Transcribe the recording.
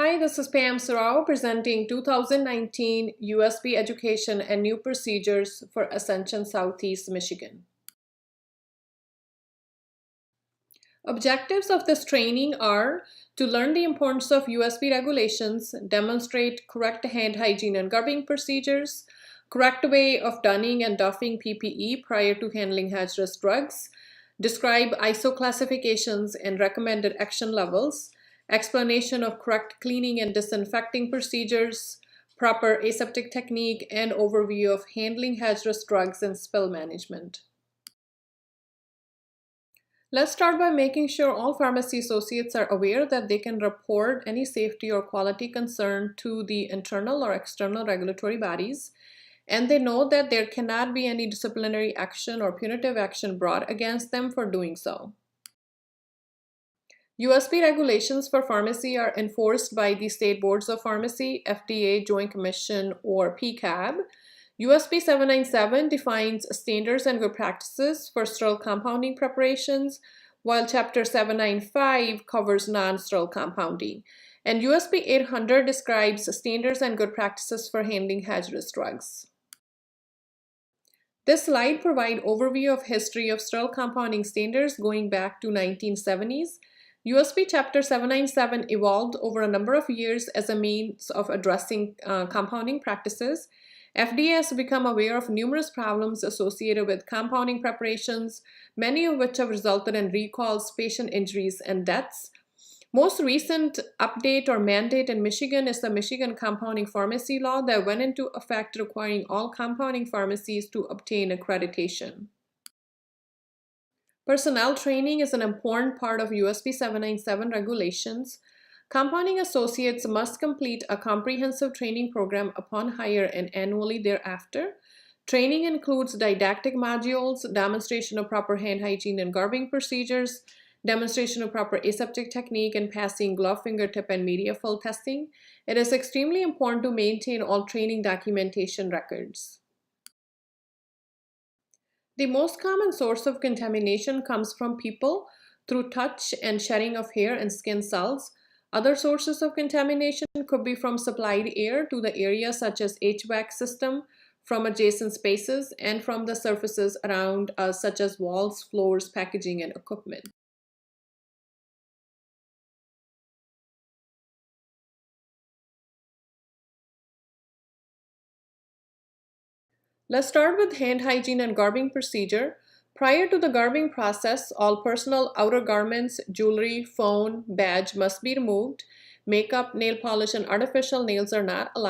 Hi, this is Pam Sarao presenting 2019 USP Education and New Procedures for Ascension Southeast Michigan. Objectives of this training are to learn the importance of USP regulations, demonstrate correct hand hygiene and garbing procedures, correct way of donning and doffing PPE prior to handling hazardous drugs, describe ISO classifications and recommended action levels, explanation of correct cleaning and disinfecting procedures, proper aseptic technique, and overview of handling hazardous drugs and spill management. Let's start by making sure all pharmacy associates are aware that they can report any safety or quality concern to the internal or external regulatory bodies, and they know that there cannot be any disciplinary action or punitive action brought against them for doing so. USP regulations for pharmacy are enforced by the state boards of pharmacy, FDA, Joint Commission, or PCAB. USP 797 defines standards and good practices for sterile compounding preparations, while Chapter 795 covers non-sterile compounding. And USP 800 describes standards and good practices for handling hazardous drugs. This slide provides overview of history of sterile compounding standards going back to 1970s. USP Chapter 797 evolved over a number of years as a means of addressing compounding practices. FDA has become aware of numerous problems associated with compounding preparations, many of which have resulted in recalls, patient injuries, and deaths. Most recent update or mandate in Michigan is the Michigan Compounding Pharmacy Law that went into effect requiring all compounding pharmacies to obtain accreditation. Personnel training is an important part of USP 797 regulations. Compounding associates must complete a comprehensive training program upon hire and annually thereafter. Training includes didactic modules, demonstration of proper hand hygiene and garbing procedures, demonstration of proper aseptic technique, and passing glove, fingertip, and media fill testing. It is extremely important to maintain all training documentation records. The most common source of contamination comes from people through touch and shedding of hair and skin cells. Other sources of contamination could be from supplied air to the area such as HVAC system, from adjacent spaces, and from the surfaces around us such as walls, floors, packaging, and equipment. Let's start with hand hygiene and garbing procedure. Prior to the garbing process, all personal outer garments, jewelry, phone, badge must be removed. Makeup, nail polish, and artificial nails are not allowed.